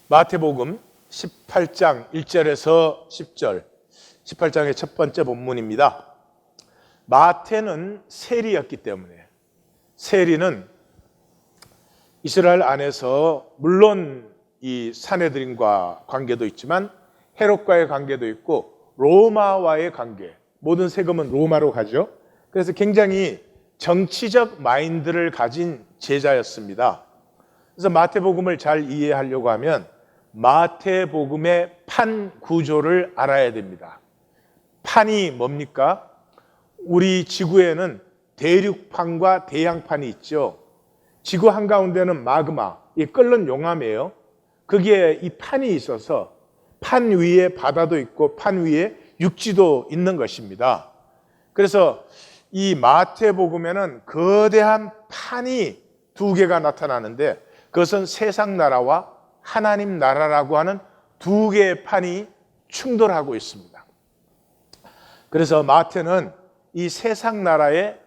마태복음 18장 1절에서 10절, 18장의 첫 번째 본문입니다. 마태는 세리였기 때문에, 세리는 이스라엘 안에서 물론 이 산헤드림과 관계도 있지만 헤롯과의 관계도 있고 로마와의 관계, 모든 세금은 로마로 가죠. 그래서 굉장히 정치적 마인드를 가진 제자였습니다. 그래서 마태복음을 잘 이해하려고 하면 마태복음의 판 구조를 알아야 됩니다. 판이 뭡니까? 우리 지구에는 대륙판과 대양판이 있죠. 지구 한가운데는 마그마, 이 끓는 용암이에요. 거기에 이 판이 있어서 판 위에 바다도 있고 판 위에 육지도 있는 것입니다. 그래서 이 마태복음에는 거대한 판이 두 개가 나타나는데 그것은 세상 나라와 하나님 나라라고 하는 두 개의 판이 충돌하고 있습니다. 그래서 마태는 이 세상 나라의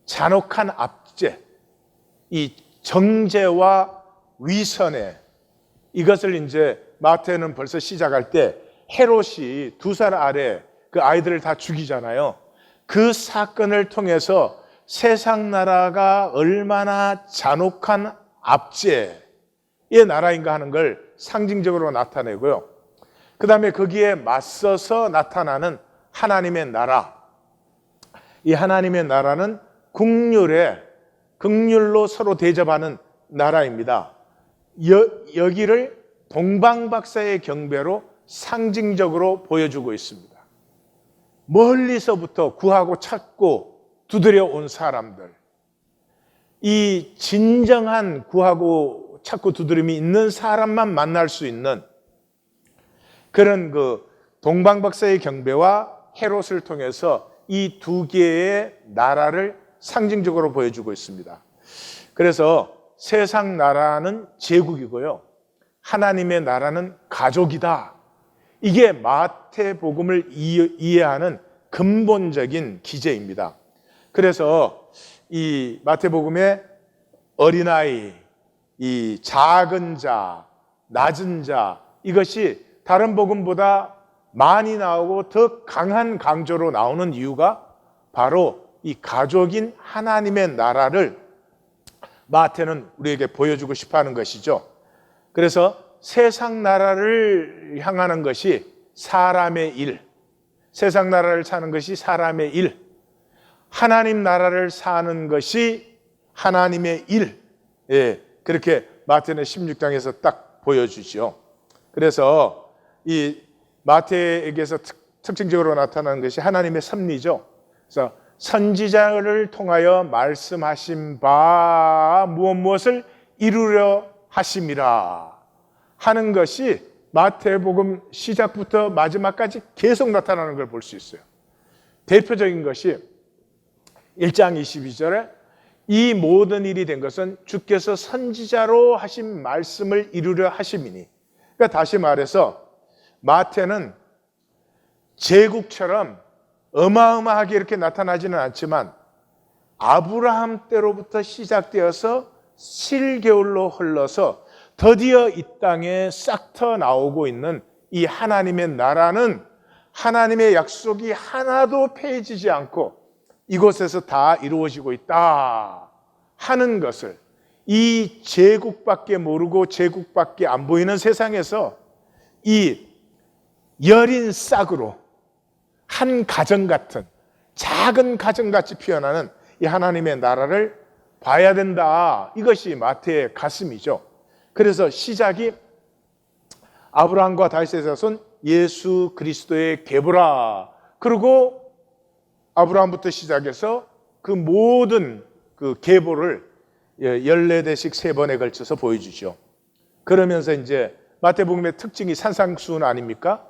잔혹한 압제, 이 정죄와 위선에, 이것을 이제 마태는 벌써 시작할 때 헤롯이 2살 아래 그 아이들을 다 죽이잖아요. 그 사건을 통해서 세상 나라가 얼마나 잔혹한 압제의 나라인가 하는 걸 상징적으로 나타내고요. 그 다음에 거기에 맞서서 나타나는 하나님의 나라, 이 하나님의 나라는 긍휼로 서로 대접하는 나라입니다. 여기를 동방박사의 경배로 상징적으로 보여주고 있습니다. 멀리서부터 구하고 찾고 두드려 온 사람들, 이 진정한 구하고 찾고 두드림이 있는 사람만 만날 수 있는 그런 그 동방박사의 경배와 헤롯을 통해서 이 두 개의 나라를 상징적으로 보여주고 있습니다. 그래서 세상 나라는 제국이고요, 하나님의 나라는 가족이다. 이게 마태복음을 이해하는 근본적인 기제입니다. 그래서 이 마태복음의 어린아이, 이 작은 자, 낮은 자, 이것이 다른 복음보다 많이 나오고 더 강한 강조로 나오는 이유가 바로 이 가족인 하나님의 나라를 마태는 우리에게 보여주고 싶어 하는 것이죠. 그래서 세상 나라를 향하는 것이 사람의 일, 세상 나라를 사는 것이 사람의 일, 하나님 나라를 사는 것이 하나님의 일, 그렇게 마태는 16장에서 딱 보여주죠. 그래서 이 마태에게서 특징적으로 나타나는 것이 하나님의 섭리죠. 그래서 선지자를 통하여 말씀하신 바 무엇을 이루려 하심이라 하는 것이 마태복음 시작부터 마지막까지 계속 나타나는 걸 볼 수 있어요. 대표적인 것이 1장 22절에 이 모든 일이 된 것은 주께서 선지자로 하신 말씀을 이루려 하심이니. 그러니까 다시 말해서 마태는 제국처럼 어마어마하게 이렇게 나타나지는 않지만 아브라함 때로부터 시작되어서 실개울로 흘러서 드디어 이 땅에 싹 터 나오고 있는 이 하나님의 나라는 하나님의 약속이 하나도 폐해지지 않고 이곳에서 다 이루어지고 있다 하는 것을, 이 제국밖에 모르고 제국밖에 안 보이는 세상에서 이 여린 싹으로 한 가정 같은, 작은 가정같이 피어나는 이 하나님의 나라를 봐야 된다. 이것이 마태의 가슴이죠. 그래서 시작이 아브라함과 다윗의 자손 예수 그리스도의 계보라. 그리고 아브라함부터 시작해서 그 모든 그 계보를 14대씩 3번에 걸쳐서 보여주죠. 그러면서 이제 마태복음의 특징이 산상수훈 아닙니까?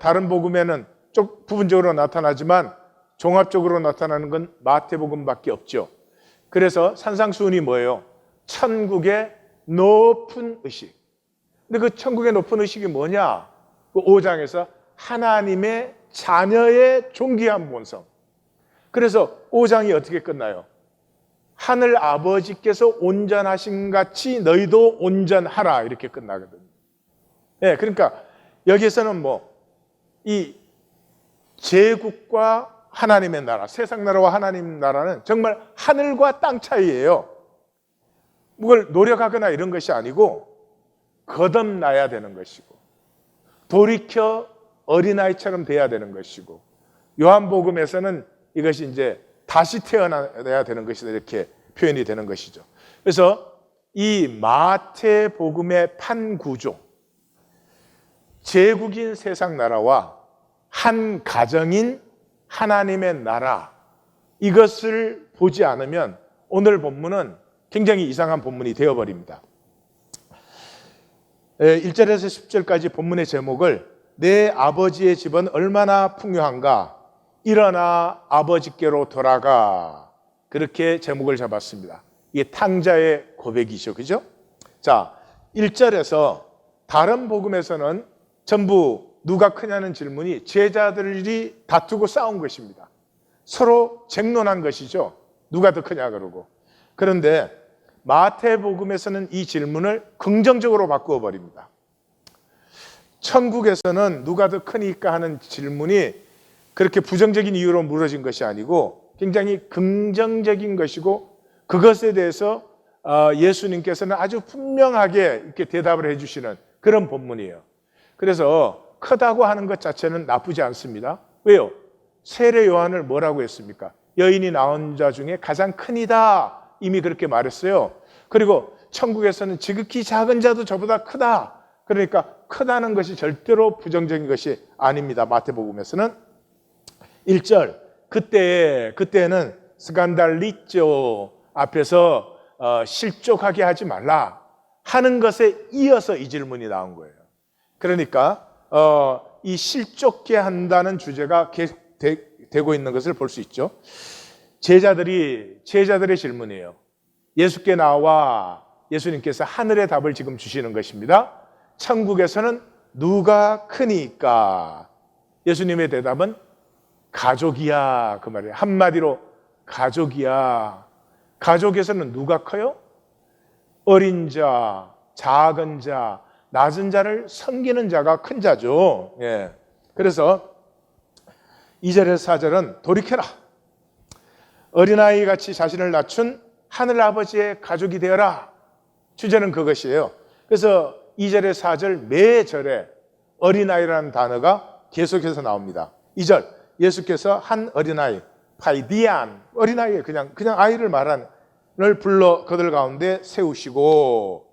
다른 복음에는 좀 부분적으로 나타나지만 종합적으로 나타나는 건 마태복음밖에 없죠. 그래서 산상수훈이 뭐예요? 천국의 높은 의식. 근데 그 천국의 높은 의식이 뭐냐? 그 5장에서 하나님의 자녀의 존귀한 본성. 그래서 5장이 어떻게 끝나요? 하늘 아버지께서 온전하신 같이 너희도 온전하라, 이렇게 끝나거든요. 예, 그러니까 여기에서는 이 제국과 하나님의 나라, 세상 나라와 하나님 나라는 정말 하늘과 땅 차이예요. 뭘 노력하거나 이런 것이 아니고 거듭나야 되는 것이고 돌이켜 어린아이처럼 돼야 되는 것이고 요한복음에서는 이것이 이제 다시 태어나야 되는 것이다 이렇게 표현이 되는 것이죠. 그래서 이 마태복음의 판구조, 제국인 세상 나라와 한 가정인 하나님의 나라, 이것을 보지 않으면 오늘 본문은 굉장히 이상한 본문이 되어버립니다. 1절에서 10절까지 본문의 제목을 내 아버지의 집은 얼마나 풍요한가, 일어나 아버지께로 돌아가, 그렇게 제목을 잡았습니다. 이게 탕자의 고백이죠, 그죠? 자, 1절에서 다른 복음에서는 전부 누가 크냐는 질문이 제자들이 다투고 싸운 것입니다. 서로 쟁론한 것이죠. 누가 더 크냐 그러고. 그런데 마태복음에서는 이 질문을 긍정적으로 바꾸어 버립니다. 천국에서는 누가 더 크니까 하는 질문이 그렇게 부정적인 이유로 물어진 것이 아니고 굉장히 긍정적인 것이고, 그것에 대해서 예수님께서는 아주 분명하게 이렇게 대답을 해주시는 그런 본문이에요. 그래서 크다고 하는 것 자체는 나쁘지 않습니다. 왜요? 세례 요한을 뭐라고 했습니까? 여인이 낳은 자 중에 가장 큰이다, 이미 그렇게 말했어요. 그리고 천국에서는 지극히 작은 자도 저보다 크다. 그러니까 크다는 것이 절대로 부정적인 것이 아닙니다. 마태복음에서는 1절, 그때는 스간달리쪼 앞에서 실족하게 하지 말라 하는 것에 이어서 이 질문이 나온 거예요. 그러니까 이 실족게 한다는 주제가 되고 있는 것을 볼 수 있죠. 제자들의 질문이에요. 예수께 나와 예수님께서 하늘의 답을 지금 주시는 것입니다. 천국에서는 누가 크니까? 예수님의 대답은 가족이야, 그 말이에요. 한마디로 가족이야. 가족에서는 누가 커요? 어린 자, 작은 자, 낮은 자를 섬기는 자가 큰 자죠. 예. 그래서 2절에서 4절은 돌이켜라, 어린아이 같이 자신을 낮춘 하늘아버지의 가족이 되어라. 주제는 그것이에요. 그래서 2절에서 4절 매 절에 어린아이라는 단어가 계속해서 나옵니다. 2절, 예수께서 한 어린아이, 파이디안, 어린아이, 그냥 아이를 말하는 를 불러 그들 가운데 세우시고,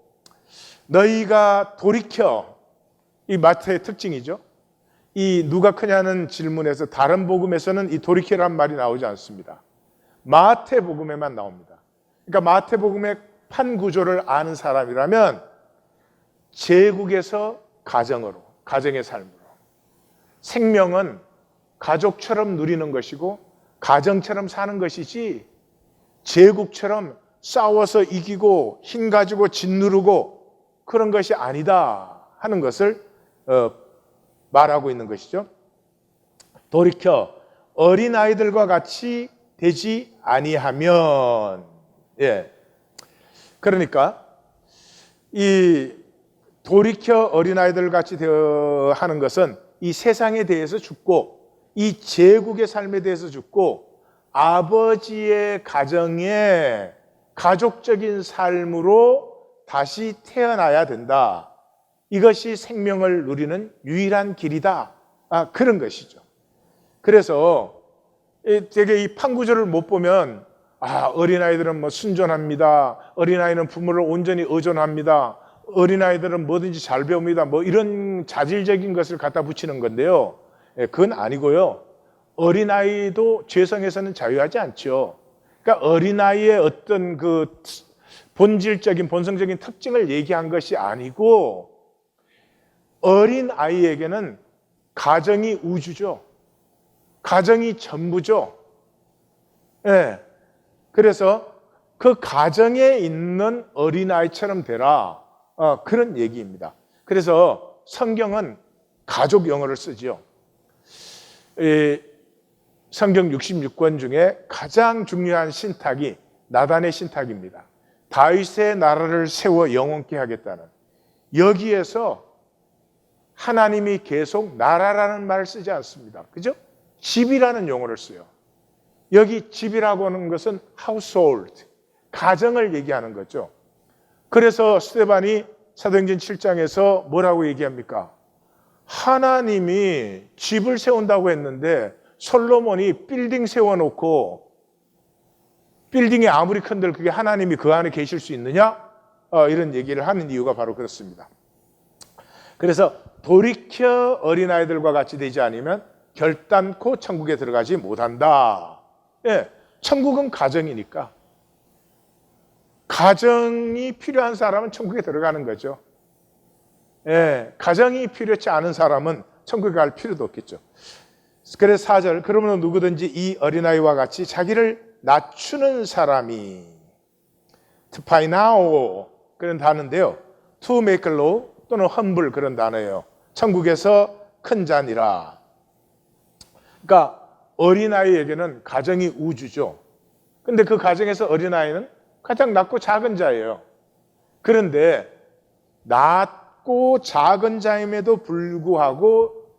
너희가 돌이켜, 이 마태의 특징이죠. 이 누가 크냐는 질문에서 다른 복음에서는 이 돌이켜란 말이 나오지 않습니다. 마태복음에만 나옵니다. 그러니까 마태복음의 판구조를 아는 사람이라면 제국에서 가정으로, 가정의 삶으로, 생명은 가족처럼 누리는 것이고 가정처럼 사는 것이지 제국처럼 싸워서 이기고 힘 가지고 짓누르고 그런 것이 아니다 하는 것을 말하고 있는 것이죠. 돌이켜 어린아이들과 같이 되지 아니하면, 예, 그러니까 이 돌이켜 어린아이들 같이 되어 하는 것은 이 세상에 대해서 죽고 이 제국의 삶에 대해서 죽고 아버지의 가정에 가족적인 삶으로 다시 태어나야 된다. 이것이 생명을 누리는 유일한 길이다. 그런 것이죠. 그래서 되게 이 판구절을 못 보면 어린아이들은 뭐 순전합니다. 어린아이는 부모를 온전히 의존합니다. 어린아이들은 뭐든지 잘 배웁니다. 뭐 이런 자질적인 것을 갖다 붙이는 건데요. 그건 아니고요. 어린아이도 죄성에서는 자유하지 않죠. 그러니까 어린아이의 어떤 그 본질적인 본성적인 특징을 얘기한 것이 아니고 어린아이에게는 가정이 우주죠. 가정이 전부죠. 예. 그래서 그 가정에 있는 어린아이처럼 되라. 그런 얘기입니다. 그래서 성경은 가족 용어를 쓰죠. 성경 66권 중에 가장 중요한 신탁이 나단의 신탁입니다. 다윗의 나라를 세워 영원케 하겠다는. 여기에서 하나님이 계속 나라라는 말을 쓰지 않습니다. 그죠? 집이라는 용어를 써요. 여기 집이라고 하는 것은 household, 가정을 얘기하는 거죠. 그래서 스데반이 사도행전 7장에서 뭐라고 얘기합니까? 하나님이 집을 세운다고 했는데 솔로몬이 빌딩 세워놓고 빌딩이 아무리 큰들 그게 하나님이 그 안에 계실 수 있느냐? 이런 얘기를 하는 이유가 바로 그렇습니다. 그래서 돌이켜 어린아이들과 같이 되지 않으면 결단코 천국에 들어가지 못한다. 예, 천국은 가정이니까 가정이 필요한 사람은 천국에 들어가는 거죠. 예, 가정이 필요치 않은 사람은 천국에 갈 필요도 없겠죠. 그래서 4절, 그러므로 누구든지 이 어린아이와 같이 자기를 낮추는 사람이, 트파이나오 그런 단어인데요, to make low 또는 humble 그런 단어예요. 천국에서 큰 자니라. 그러니까 어린아이에게는 가정이 우주죠. 근데 그 가정에서 어린아이는 가장 낮고 작은 자예요. 그런데 낮고 작은 자임에도 불구하고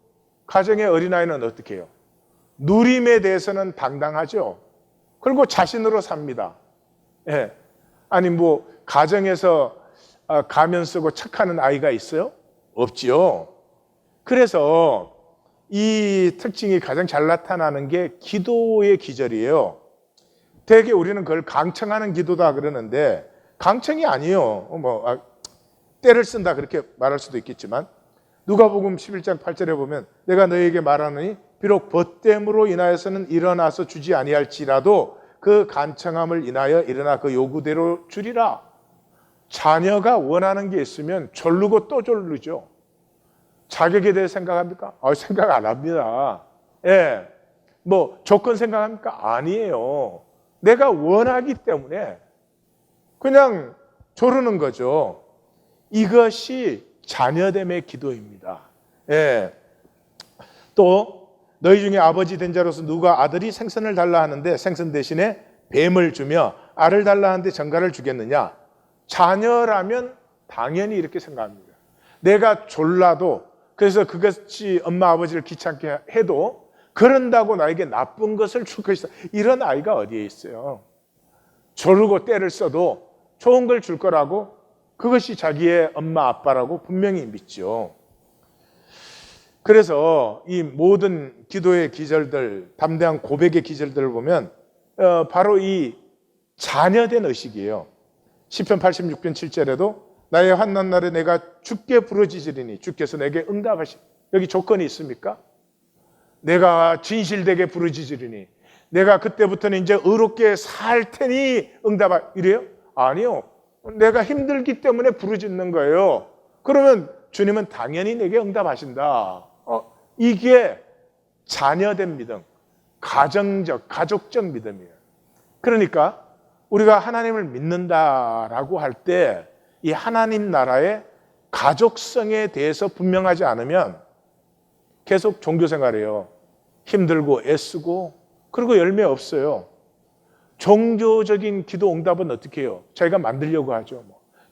가정의 어린아이는 어떻게 해요? 누림에 대해서는 당당하죠. 그리고 자신으로 삽니다. 예. 아니 뭐 가정에서 가면 쓰고 착하는 아이가 있어요? 없지요. 그래서 이 특징이 가장 잘 나타나는 게 기도의 기절이에요. 되게 우리는 그걸 강청하는 기도다 그러는데 강청이 아니에요. 때를 쓴다 그렇게 말할 수도 있겠지만 누가복음 11장 8절에 보면 내가 너희에게 말하노니 비록 벗됨으로 인하여서는 일어나서 주지 아니할지라도 그 간청함을 인하여 일어나 그 요구대로 주리라. 자녀가 원하는 게 있으면 졸르고 또 졸르죠. 자격에 대해 생각합니까? 생각 안 합니다. 예, 뭐 조건 생각합니까? 아니에요. 내가 원하기 때문에 그냥 조르는 거죠. 이것이 자녀됨의 기도입니다. 예. 또 너희 중에 아버지 된 자로서 누가 아들이 생선을 달라 하는데 생선 대신에 뱀을 주며 알을 달라 하는데 전갈을 주겠느냐? 자녀라면 당연히 이렇게 생각합니다. 내가 졸라도 그래서 그것이 엄마 아버지를 귀찮게 해도 그런다고 나에게 나쁜 것을 줄 것이다. 이런 아이가 어디에 있어요? 조르고 때를 써도 좋은 걸 줄 거라고 그것이 자기의 엄마 아빠라고 분명히 믿죠. 그래서 이 모든 기도의 기절들, 담대한 고백의 기절들을 보면 바로 이 자녀된 의식이에요. 시편 86편 7절에도 나의 환난 날에 내가 주께 부르짖으리니 주께서 내게 응답하시. 여기 조건이 있습니까? 내가 진실되게 부르짖으리니 내가 그때부터는 이제 의롭게 살 테니 응답하. 이래요? 아니요. 내가 힘들기 때문에 부르짖는 거예요. 그러면 주님은 당연히 내게 응답하신다. 이게 자녀된 믿음, 가정적, 가족적 믿음이에요. 그러니까 우리가 하나님을 믿는다라고 할 때 이 하나님 나라의 가족성에 대해서 분명하지 않으면 계속 종교생활해요. 힘들고 애쓰고 그리고 열매 없어요. 종교적인 기도 응답은 어떻게 해요? 자기가 만들려고 하죠.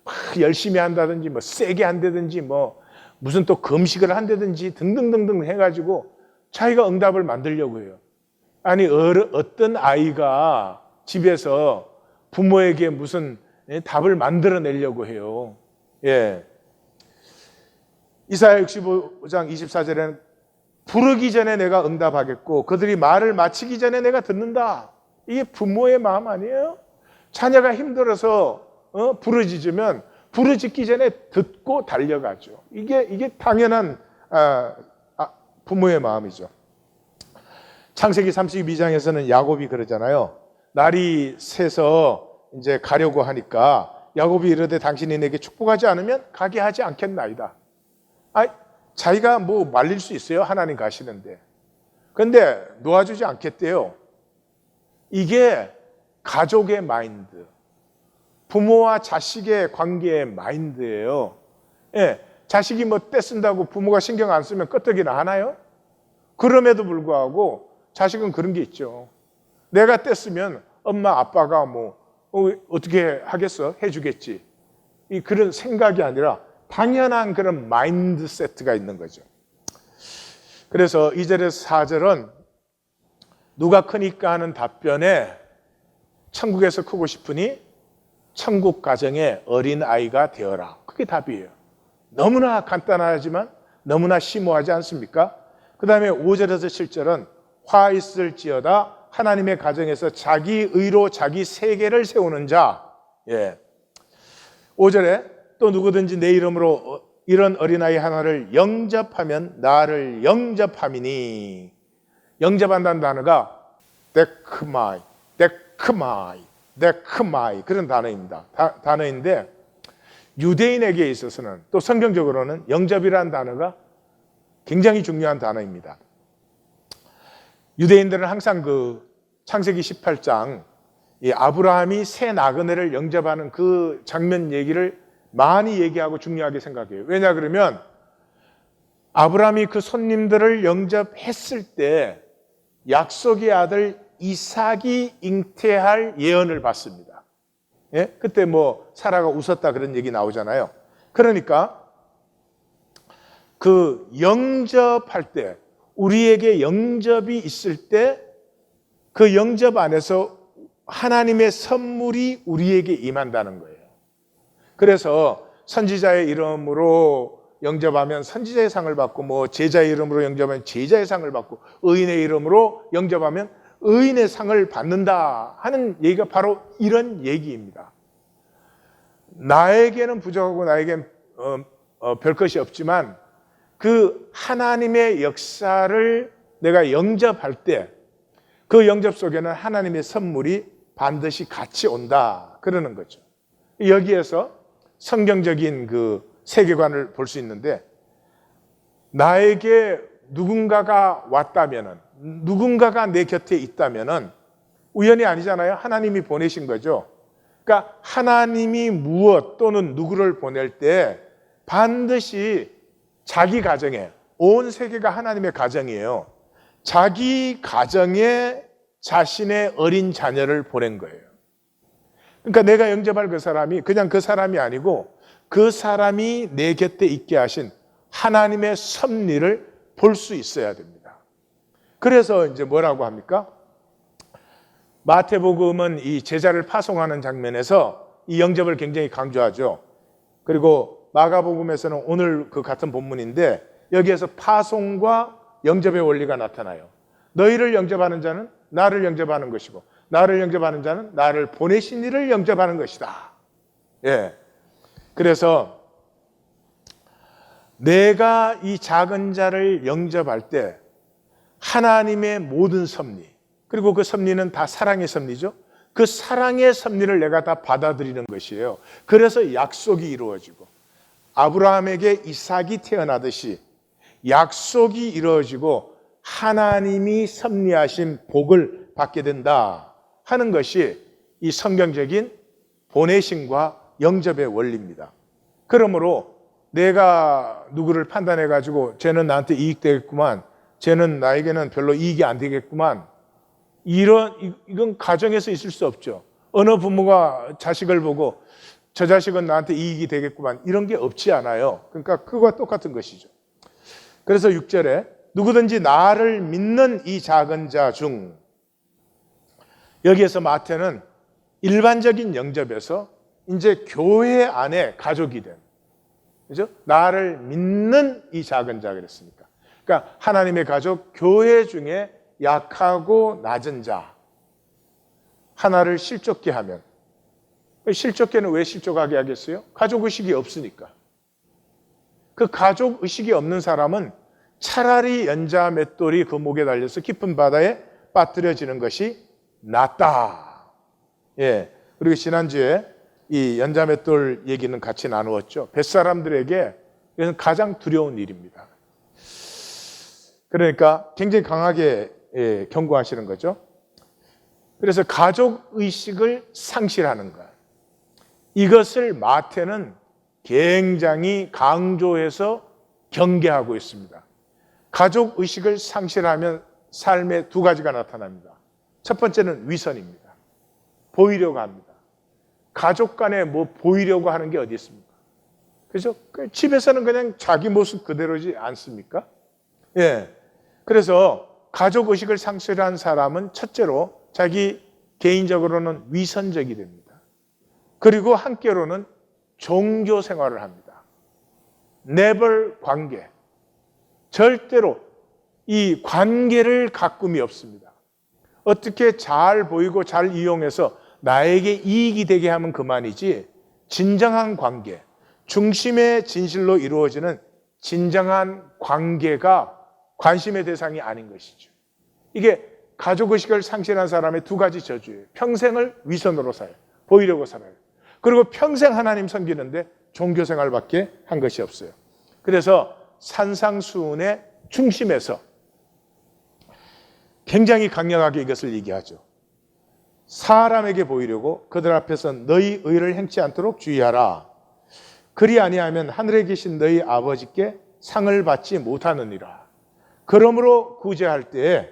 막 열심히 한다든지 세게 한다든지 무슨 또 금식을 한다든지 등등등등 해가지고 자기가 응답을 만들려고 해요. 아니 어떤 아이가 집에서 부모에게 무슨 답을 만들어내려고 해요. 예. 이사야 65장 24절에는 부르기 전에 내가 응답하겠고 그들이 말을 마치기 전에 내가 듣는다. 이게 부모의 마음 아니에요? 자녀가 힘들어서 부르짖으면 부르짖기 전에 듣고 달려가죠. 이게 당연한 부모의 마음이죠. 창세기 32장에서는 야곱이 그러잖아요. 날이 새서 이제 가려고 하니까 야곱이 이르되 당신이 내게 축복하지 않으면 가게 하지 않겠나이다. 자기가 말릴 수 있어요. 하나님 가시는데. 근데 놓아주지 않겠대요. 이게 가족의 마인드, 부모와 자식의 관계의 마인드예요. 예, 자식이 떼쓴다고 부모가 신경 안 쓰면 끄떡이나 하나요? 그럼에도 불구하고 자식은 그런 게 있죠. 내가 떼쓰면 엄마 아빠가 어떻게 하겠어? 해주겠지. 그런 생각이 아니라 당연한 그런 마인드 세트가 있는 거죠. 그래서 2절에서 4절은 누가 크니까 하는 답변에 천국에서 크고 싶으니 천국 가정의 어린아이가 되어라. 그게 답이에요. 너무나 간단하지만 너무나 심오하지 않습니까? 그 다음에 5절에서 7절은 화 있을지어다 하나님의 가정에서 자기 의로 자기 세계를 세우는 자. 5절에 또 누구든지 내 이름으로 이런 어린아이 하나를 영접하면 나를 영접함이니. 영접한다는 단어가 데크마이 그런 단어입니다. 단어인데 유대인에게 있어서는 또 성경적으로는 영접이라는 단어가 굉장히 중요한 단어입니다. 유대인들은 항상 그 창세기 18장 이 아브라함이 새 나그네를 영접하는 그 장면 얘기를 많이 얘기하고 중요하게 생각해요. 왜냐 그러면 아브라함이 그 손님들을 영접했을 때 약속의 아들 이삭이 잉태할 예언을 받습니다. 그때 뭐 사라가 웃었다 그런 얘기 나오잖아요. 그러니까 그 영접할 때 우리에게 영접이 있을 때 그 영접 안에서 하나님의 선물이 우리에게 임한다는 거예요. 그래서 선지자의 이름으로 영접하면 선지자의 상을 받고 뭐 제자의 이름으로 영접하면 제자의 상을 받고 의인의 이름으로 영접하면 의인의 상을 받는다 하는 얘기가 바로 이런 얘기입니다. 나에게는 부족하고 나에게는 별 것이 없지만 그 하나님의 역사를 내가 영접할 때 그 영접 속에는 하나님의 선물이 반드시 같이 온다 그러는 거죠. 여기에서 성경적인 그 세계관을 볼 수 있는데 나에게 누군가가 왔다면은 누군가가 내 곁에 있다면은 우연이 아니잖아요. 하나님이 보내신 거죠. 그러니까 하나님이 무엇 또는 누구를 보낼 때 반드시 자기 가정에 온 세계가 하나님의 가정이에요. 자기 가정에 자신의 어린 자녀를 보낸 거예요. 그러니까 내가 영접할 그 사람이 그냥 그 사람이 아니고 그 사람이 내 곁에 있게 하신 하나님의 섭리를 볼 수 있어야 됩니다. 그래서 이제 뭐라고 합니까? 마태복음은 이 제자를 파송하는 장면에서 이 영접을 굉장히 강조하죠. 그리고 마가복음에서는 오늘 그 같은 본문인데 여기에서 파송과 영접의 원리가 나타나요. 너희를 영접하는 자는 나를 영접하는 것이고 나를 영접하는 자는 나를 보내신 이를 영접하는 것이다. 그래서 내가 이 작은 자를 영접할 때 하나님의 모든 섭리, 그리고 그 섭리는 다 사랑의 섭리죠. 그 사랑의 섭리를 내가 다 받아들이는 것이에요. 그래서 약속이 이루어지고 아브라함에게 이삭이 태어나듯이 약속이 이루어지고 하나님이 섭리하신 복을 받게 된다 하는 것이 이 성경적인 보내심과 영접의 원리입니다. 그러므로 내가 누구를 판단해 가지고 쟤는 나한테 이익 되겠구만, 쟤는 나에게는 별로 이익이 안 되겠구만, 이건 가정에서 있을 수 없죠. 어느 부모가 자식을 보고 저 자식은 나한테 이익이 되겠구만 이런 게 없지 않아요. 그러니까 그거와 똑같은 것이죠. 그래서 6절에 누구든지 나를 믿는 이 작은 자 중, 여기에서 마태는 일반적인 영접에서 이제 교회 안에 가족이 된, 그죠? 나를 믿는 이 작은 자 그랬으니까. 그러니까 하나님의 가족, 교회 중에 약하고 낮은 자 하나를 실족케 하면, 실족케는 왜 실족하게 하겠어요? 가족의식이 없으니까. 그 가족의식이 없는 사람은 차라리 연자 맷돌이 그 목에 달려서 깊은 바다에 빠뜨려지는 것이 낫다. 그리고 지난주에 이 연자 맷돌 얘기는 같이 나누었죠. 뱃사람들에게 이것은 가장 두려운 일입니다. 그러니까 굉장히 강하게 경고하시는 거죠. 그래서 가족의식을 상실하는 것, 이것을 마태는 굉장히 강조해서 경계하고 있습니다. 가족의식을 상실하면 삶에 두 가지가 나타납니다. 첫 번째는 위선입니다. 보이려고 합니다. 가족 간에 뭐 보이려고 하는 게 어디 있습니까? 그죠? 집에서는 그냥 자기 모습 그대로지 않습니까? 예. 그래서 가족 의식을 상실한 사람은 첫째로 자기 개인적으로는 위선적이 됩니다. 그리고 한께로는 종교 생활을 합니다. never 관계. 절대로 이 관계를 가꿈이 없습니다. 어떻게 잘 보이고 잘 이용해서 나에게 이익이 되게 하면 그만이지, 진정한 관계, 중심의 진실로 이루어지는 진정한 관계가 관심의 대상이 아닌 것이죠. 이게 가족의식을 상실한 사람의 두 가지 저주예요. 평생을 위선으로 살아요. 보이려고 살아요. 그리고 평생 하나님 섬기는데 종교생활밖에 한 것이 없어요. 그래서 산상수훈의 중심에서 굉장히 강력하게 이것을 얘기하죠. 사람에게 보이려고 그들 앞에서 너희 의를 행치 않도록 주의하라. 그리 아니하면 하늘에 계신 너희 아버지께 상을 받지 못하느니라. 그러므로 구제할 때에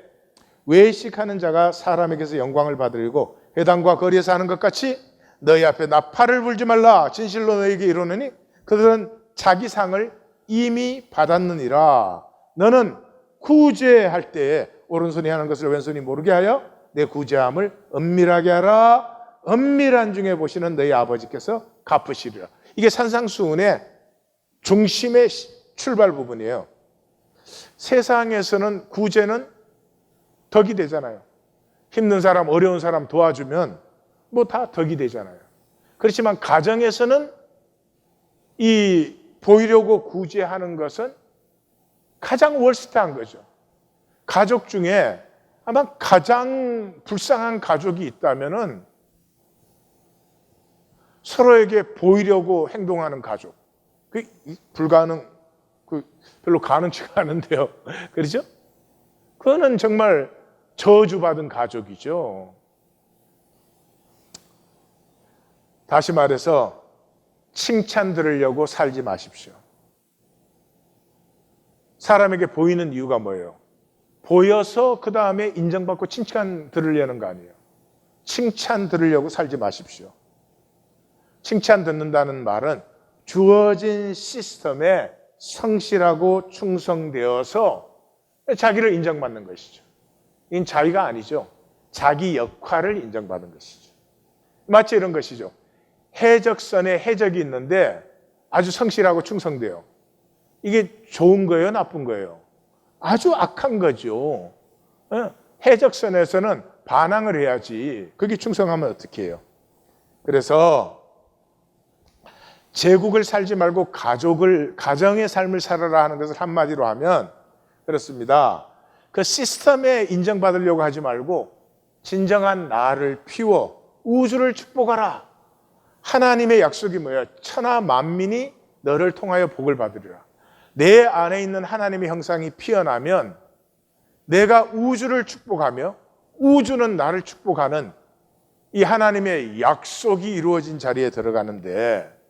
외식하는 자가 사람에게서 영광을 받으려고 회당과 거리에서 하는 것 같이 너희 앞에 나팔을 불지 말라. 진실로 너희에게 이르노니 그들은 자기 상을 이미 받았느니라. 너는 구제할 때에 오른손이 하는 것을 왼손이 모르게 하여 내 구제함을 은밀하게 하라. 은밀한 중에 보시는 너희 아버지께서 갚으시리라. 이게 산상수훈의 중심의 출발 부분이에요. 세상에서는 구제는 덕이 되잖아요. 힘든 사람, 어려운 사람 도와주면 뭐 다 덕이 되잖아요. 그렇지만 가정에서는 이 보이려고 구제하는 것은 가장 월스트한 거죠. 가족 중에 아마 가장 불쌍한 가족이 있다면은 서로에게 보이려고 행동하는 가족. 그 별로 가능치가 않은데요. 그렇죠? 그거는 정말 저주받은 가족이죠. 다시 말해서 칭찬 들으려고 살지 마십시오. 사람에게 보이는 이유가 뭐예요? 보여서 그 다음에 인정받고 칭찬 들으려는 거 아니에요. 칭찬 들으려고 살지 마십시오. 칭찬 듣는다는 말은 주어진 시스템에 성실하고 충성되어서 자기를 인정받는 것이죠. 이건 자기가 아니죠. 자기 역할을 인정받는 것이죠. 마치 이런 것이죠. 해적선에 해적이 있는데 아주 성실하고 충성돼요. 이게 좋은 거예요? 나쁜 거예요? 아주 악한 거죠. 해적선에서는 반항을 해야지. 그게 충성하면 어떻게 해요? 그래서 제국을 살지 말고 가정의 삶을 살아라 하는 것을 한마디로 하면 그렇습니다. 그 시스템에 인정받으려고 하지 말고 진정한 나를 피워 우주를 축복하라. 하나님의 약속이 뭐예요? 천하 만민이 너를 통하여 복을 받으리라. 내 안에 있는 하나님의 형상이 피어나면 내가 우주를 축복하며 우주는 나를 축복하는 이 하나님의 약속이 이루어진 자리에 들어가는데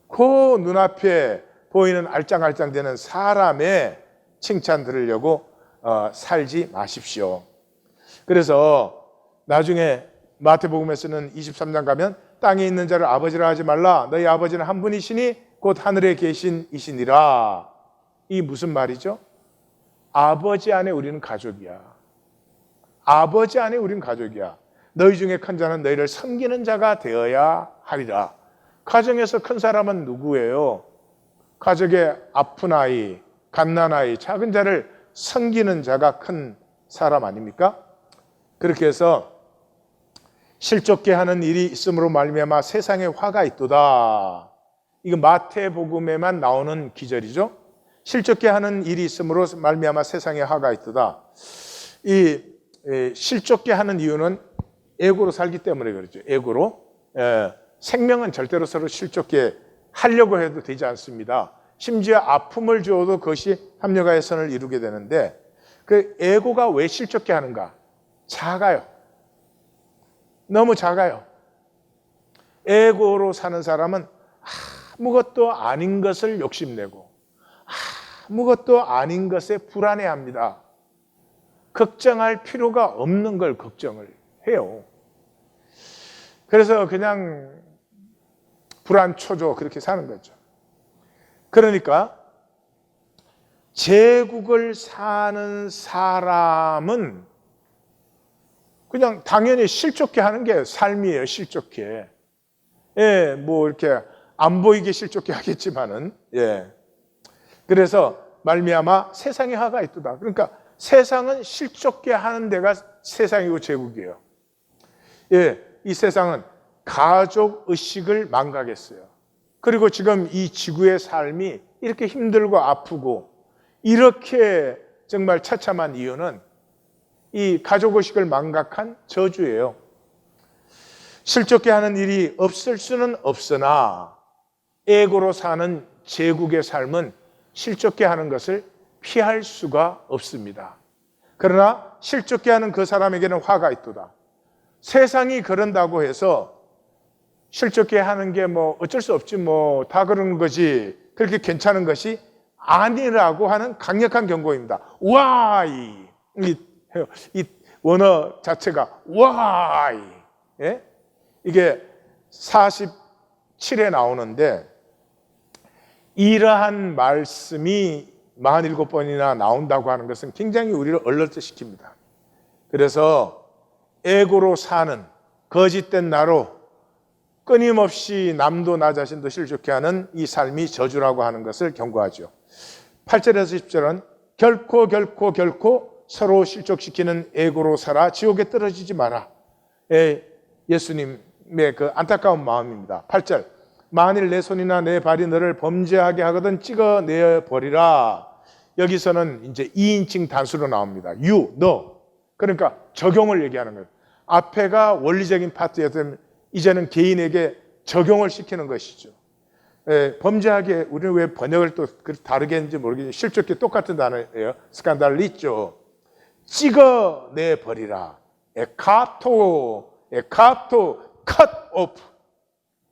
그 눈앞에 보이는 알짱알짱대는 사람의 칭찬 들으려고 살지 마십시오. 그래서 나중에 마태복음에서는 23장 가면 땅에 있는 자를 아버지라 하지 말라. 너희 아버지는 한 분이시니 곧 하늘에 계신 이시니라. 이 무슨 말이죠? 아버지 안에 우리는 가족이야. 아버지 안에 우리는 가족이야. 너희 중에 큰 자는 너희를 섬기는 자가 되어야 하리라. 가정에서 큰 사람은 누구예요? 가족의 아픈 아이, 갓난아이, 작은 자를 섬기는 자가 큰 사람 아닙니까? 그렇게 해서 실족게 하는 일이 있음으로 말미암아 세상에 화가 있도다. 이거 마태복음에만 나오는 기절이죠. 실족게 하는 일이 있음으로 말미암아 세상에 화가 있도다. 이 실족게 하는 이유는 에고로 살기 때문에 그렇죠. 에고로. 생명은 절대로 서로 실족게 하려고 해도 되지 않습니다. 심지어 아픔을 주어도 그것이 합력하여 선을 이루게 되는데 그 에고가 왜 실족게 하는가? 작아요. 너무 작아요. 에고로 사는 사람은 아무것도 아닌 것을 욕심내고 아무것도 아닌 것에 불안해합니다. 걱정할 필요가 없는 걸 걱정을 해요. 그래서 그냥 불안초조 그렇게 사는 거죠. 그러니까 제국을 사는 사람은 그냥 당연히 실족해 하는 게 삶이에요. 실족해. 예, 뭐 이렇게 안 보이게 실족해 하겠지만은, 예. 그래서 말미암아 세상에 화가 있도다. 그러니까 세상은 실족해 하는 데가 세상이고 제국이에요. 예, 이 세상은 가족 의식을 망각했어요. 그리고 지금 이 지구의 삶이 이렇게 힘들고 아프고 이렇게 정말 처참한 이유는 이 가족의식을 망각한 저주예요. 실족해 하는 일이 없을 수는 없으나 에고로 사는 제국의 삶은 실족해 하는 것을 피할 수가 없습니다. 그러나 실족해 하는 그 사람에게는 화가 있도다. 세상이 그런다고 해서 실족해 하는 게 뭐 어쩔 수 없지 뭐 다 그러는 거지 그렇게 괜찮은 것이 아니라고 하는 강력한 경고입니다. Why? 이 원어 자체가 why? 예? 이게 47에 나오는데 이러한 말씀이 47번이나 나온다고 하는 것은 굉장히 우리를 얼얼시킵니다. 그래서 에고로 사는 거짓된 나로 끊임없이 남도 나 자신도 실족해 하는 이 삶이 저주라고 하는 것을 경고하죠. 8절에서 10절은 결코 서로 실족시키는 에고로 살아 지옥에 떨어지지 마라. 예수님의 그 안타까운 마음입니다. 8절 만일 내 손이나 내 발이 너를 범죄하게 하거든 찍어내 버리라. 여기서는 이제 2인칭 단수로 나옵니다. you, 너. 그러니까 적용을 얘기하는 거예요. 앞에가 원리적인 파트였다면 이제는 개인에게 적용을 시키는 것이죠. 범죄하게 우리는 왜 번역을 또 다르게 했는지 모르겠는데 실족해 똑같은 단어예요. 스칸달이 있죠. 찍어내 버리라. 에카토, cut off.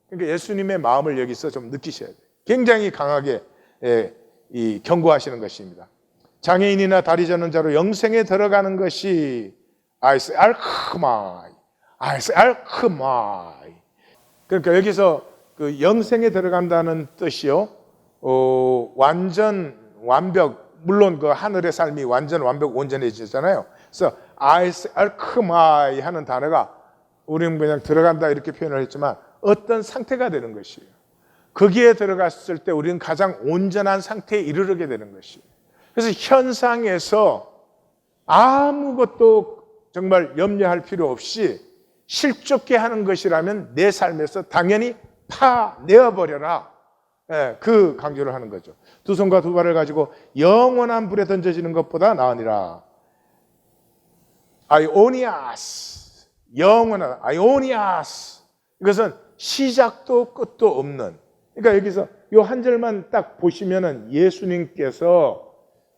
그러니까 예수님의 마음을 여기서 좀 느끼셔야 돼요. 굉장히 강하게 경고하시는 것입니다. 장애인이나 다리 저는 자로 영생에 들어가는 것이 아이스 알크마이. 그러니까 여기서 그 영생에 들어간다는 뜻이요. 완벽, 물론 그 하늘의 삶이 완전 완벽 온전해지잖아요. 그래서 아이스 알크마이 하는 단어가 우리는 그냥 들어간다 이렇게 표현을 했지만 어떤 상태가 되는 것이에요. 거기에 들어갔을 때 우리는 가장 온전한 상태에 이르게 되는 것이에요. 그래서 현상에서 아무것도 정말 염려할 필요 없이 실족해 하는 것이라면 내 삶에서 당연히 파내어버려라. 그 강조를 하는 거죠. 두 손과 두 발을 가지고 영원한 불에 던져지는 것보다 나으니라. 아이오니아스, 영원한 아이오니아스. 이것은 시작도 끝도 없는. 그러니까 여기서 이 한 절만 딱 보시면은 예수님께서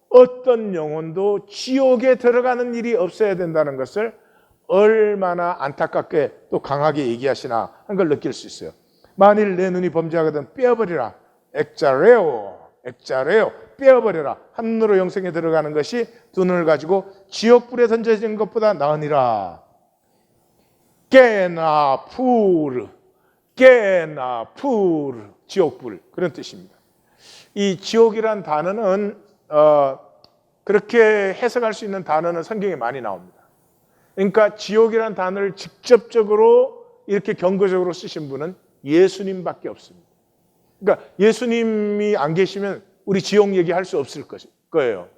어떤 영혼도 지옥에 들어가는 일이 없어야 된다는 것을 얼마나 안타깝게 또 강하게 얘기하시나 하는 걸 느낄 수 있어요. 만일 내 눈이 범죄하거든 빼어버리라. 엑자레오, 빼어버려라. 한눈으로 영생에 들어가는 것이 두 눈을 가지고 지옥불에 던져지는 것보다 나으니라. 깨나푸르, 지옥불, 그런 뜻입니다. 이 지옥이란 단어는 그렇게 해석할 수 있는 단어는 성경에 많이 나옵니다. 그러니까 지옥이란 단어를 직접적으로 이렇게 경고적으로 쓰신 분은 예수님밖에 없습니다. 그러니까 예수님이 안 계시면 우리 지옥 얘기할 수 없을 거예요.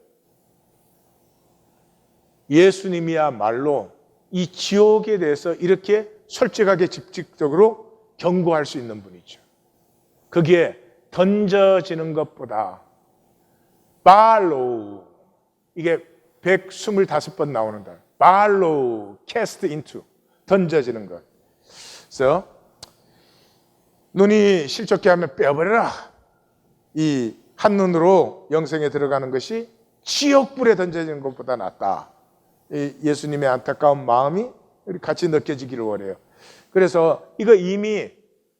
예수님이야말로 이 지옥에 대해서 이렇게 솔직하게 직접적으로 경고할 수 있는 분이죠. 거기에 던져지는 것보다 발로, 이게 125번 나오는 단어. 발로, cast into, 던져지는 것. 그래서 눈이 실족해 하면 빼어버려라. 이 한눈으로 영생에 들어가는 것이 지옥불에 던져지는 것보다 낫다. 예수님의 안타까운 마음이 우리 같이 느껴지기를 원해요. 그래서 이거 이미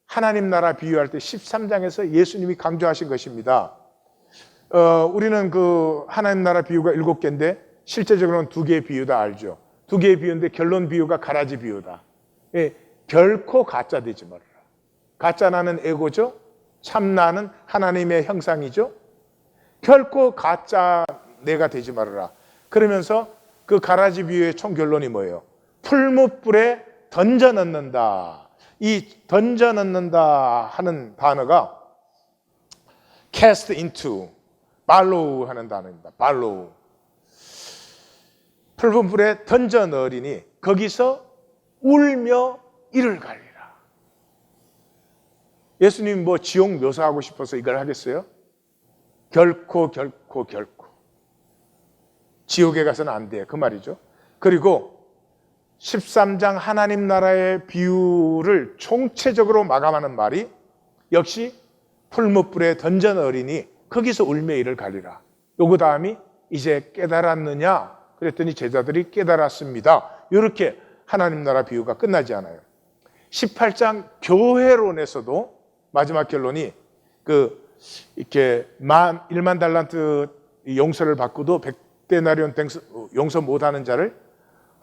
하나님 나라 비유할 때 13장에서 예수님이 강조하신 것입니다. 우리는 그 하나님 나라 비유가 7개인데 실제적으로는 2개의 비유다 알죠. 2개의 비유인데 결론 비유가 가라지 비유다. 결코 가짜 되지 말아라. 가짜 나는 에고죠. 참나는 하나님의 형상이죠. 결코 가짜 내가 되지 말아라. 그러면서 그 가라지 비유의 총 결론이 뭐예요? 풀무불에 던져 넣는다. 이 던져 넣는다 하는 단어가 cast into, 발로우 하는 단어입니다. 발로우. 풀무불에 던져 넣으리니 거기서 울며 이를 갈리라. 예수님 뭐 지옥 묘사하고 싶어서 이걸 하겠어요? 결코 지옥에 가서는 안 돼. 그 말이죠. 그리고 13장 하나님 나라의 비유를 총체적으로 마감하는 말이 역시 풀무불에 던져 넣으리니 거기서 울며 이를 갈리라. 요거 다음이 이제 깨달았느냐? 그랬더니 제자들이 깨달았습니다. 이렇게 하나님 나라 비유가 끝나지 않아요. 18장 교회론에서도 마지막 결론이 이렇게 1만 달란트 용서를 받고도 100데나리온 용서 못하는 자를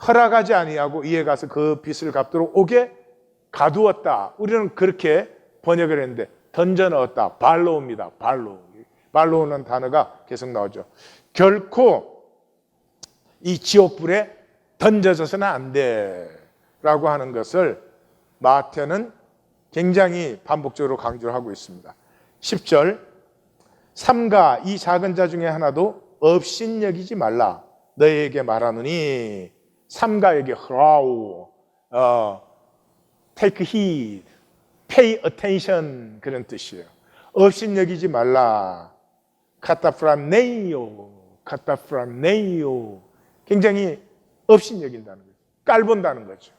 허락하지 아니하고 이에 가서 그 빚을 갚도록 옥에 가두었다. 우리는 그렇게 번역을 했는데 던져 넣었다. 발로우입니다. 발로우는 단어가 계속 나오죠. 결코 이 지옥불에 던져져서는 안 돼라고 하는 것을 마태는 굉장히 반복적으로 강조를 하고 있습니다. 10절, 삼가 이 작은 자 중에 하나도 업신여기지 말라 너희에게 말하노니. 삼가에게 hraw, take heed, pay attention 그런 뜻이에요. 업신여기지 말라. 카타프라네이오, 굉장히 업신여긴다는 거죠. 깔본다는 거죠.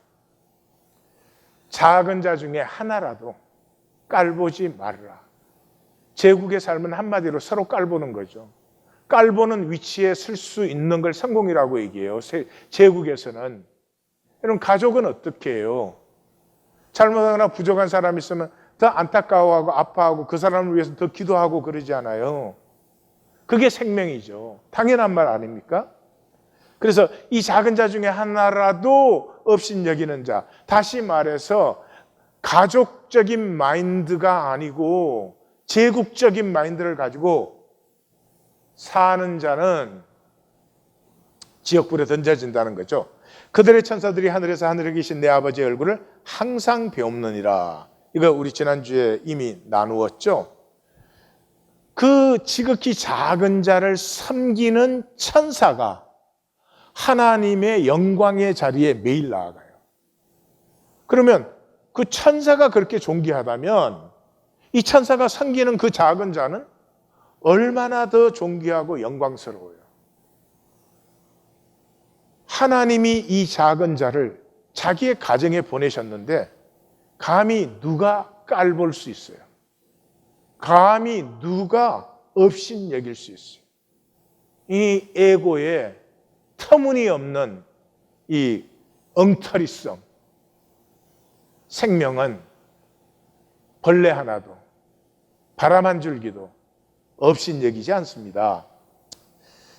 작은 자 중에 하나라도 깔보지 말라. 제국의 삶은 한마디로 서로 깔보는 거죠. 깔보는 위치에 설 수 있는 걸 성공이라고 얘기해요. 제국에서는. 여러분 가족은 어떻게 해요? 잘못하거나 부족한 사람이 있으면 더 안타까워하고 아파하고 그 사람을 위해서 더 기도하고 그러지 않아요. 그게 생명이죠. 당연한 말 아닙니까? 그래서 이 작은 자 중에 하나라도 업신여기는 자, 다시 말해서 가족적인 마인드가 아니고 제국적인 마인드를 가지고 사는 자는 지옥불에 던져진다는 거죠. 그들의 천사들이 하늘에서 하늘에 계신 내 아버지의 얼굴을 항상 배움느니라. 이거 우리 지난주에 이미 나누었죠. 그 지극히 작은 자를 섬기는 천사가 하나님의 영광의 자리에 매일 나아가요. 그러면 그 천사가 그렇게 존귀하다면 이 천사가 섬기는 그 작은 자는 얼마나 더 존귀하고 영광스러워요. 하나님이 이 작은 자를 자기의 가정에 보내셨는데 감히 누가 깔볼 수 있어요? 감히 누가 업신여길 수 있어요? 이 에고의 터무니없는 이 엉터리성, 생명은 벌레 하나도 바람 한 줄기도 업신여기지 않습니다.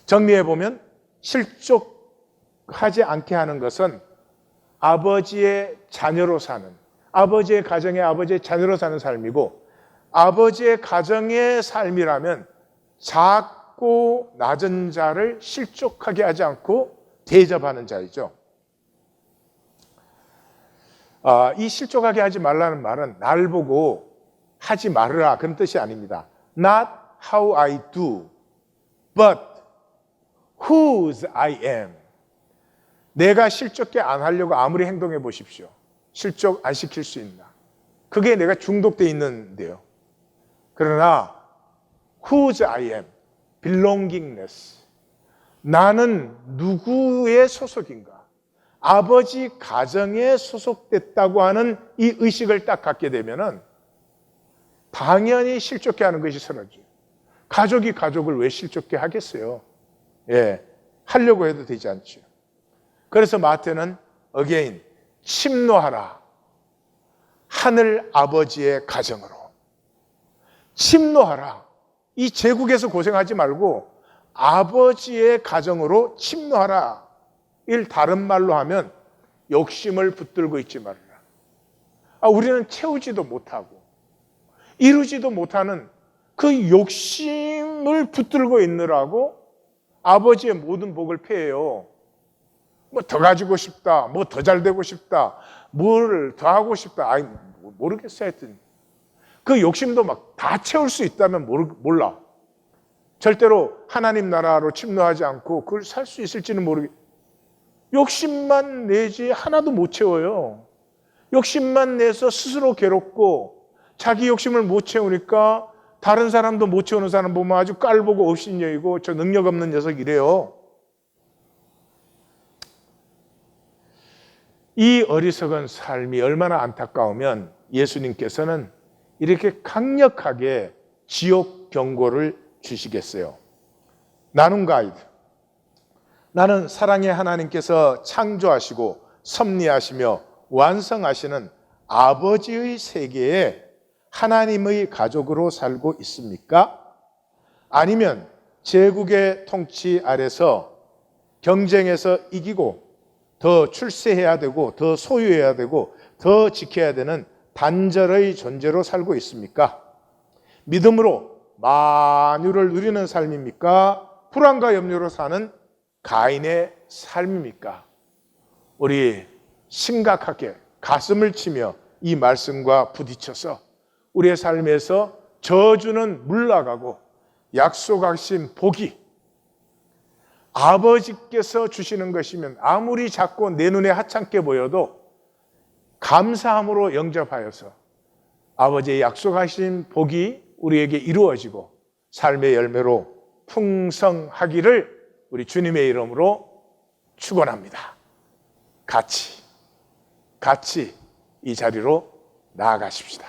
정리해보면 실족하지 않게 하는 것은 아버지의 자녀로 사는, 아버지의 가정에 아버지의 자녀로 사는 삶이고, 아버지의 가정의 삶이라면 작고 낮은 자를 실족하게 하지 않고 대접하는 자이죠. 이 실족하게 하지 말라는 말은 날 보고 하지 말으라 그런 뜻이 아닙니다. Not how I do, but whose I am. 내가 실족게 안 하려고 아무리 행동해 보십시오. 실족 안 시킬 수 있나? 그게 내가 중독돼 있는데요. 그러나 whose I am, belongingness. 나는 누구의 소속인가? 아버지 가정에 소속됐다고 하는 이 의식을 딱 갖게 되면은 당연히 실족해 하는 것이 사라져요. 가족이 가족을 왜 실족해 하겠어요? 예, 하려고 해도 되지 않죠. 그래서 마태는 again 침노하라. 하늘 아버지의 가정으로. 침노하라. 이 제국에서 고생하지 말고 아버지의 가정으로 침노하라. 일 다른 말로 하면 욕심을 붙들고 있지 말라. 우리는 채우지도 못하고 이루지도 못하는 그 욕심을 붙들고 있느라고 아버지의 모든 복을 패해요. 뭐 더 가지고 싶다, 뭐 더 잘 되고 싶다, 뭘 더 하고 싶다. 아이, 모르겠어요. 하여튼 그 욕심도 막 다 채울 수 있다면 몰라. 절대로 하나님 나라로 침노하지 않고 그걸 살 수 있을지는 모르겠어요. 욕심만 내지 하나도 못 채워요. 욕심만 내서 스스로 괴롭고 자기 욕심을 못 채우니까 다른 사람도 못 채우는 사람 보면 아주 깔보고 업신여기고 저 능력 없는 녀석 이래요. 이 어리석은 삶이 얼마나 안타까우면 예수님께서는 이렇게 강력하게 지옥 경고를 주시겠어요. 나눔 가이드. 나는 사랑의 하나님께서 창조하시고 섭리하시며 완성하시는 아버지의 세계에 하나님의 가족으로 살고 있습니까? 아니면 제국의 통치 아래서 경쟁에서 이기고 더 출세해야 되고 더 소유해야 되고 더 지켜야 되는 단절의 존재로 살고 있습니까? 믿음으로 만유를 누리는 삶입니까? 불안과 염려로 사는 가인의 삶입니까? 우리 심각하게 가슴을 치며 이 말씀과 부딪혀서 우리의 삶에서 저주는 물러가고 약속하신 복이 아버지께서 주시는 것이면 아무리 작고 내 눈에 하찮게 보여도 감사함으로 영접하여서 아버지의 약속하신 복이 우리에게 이루어지고 삶의 열매로 풍성하기를 우리 주님의 이름으로 축원합니다. 같이 이 자리로 나아가십시다.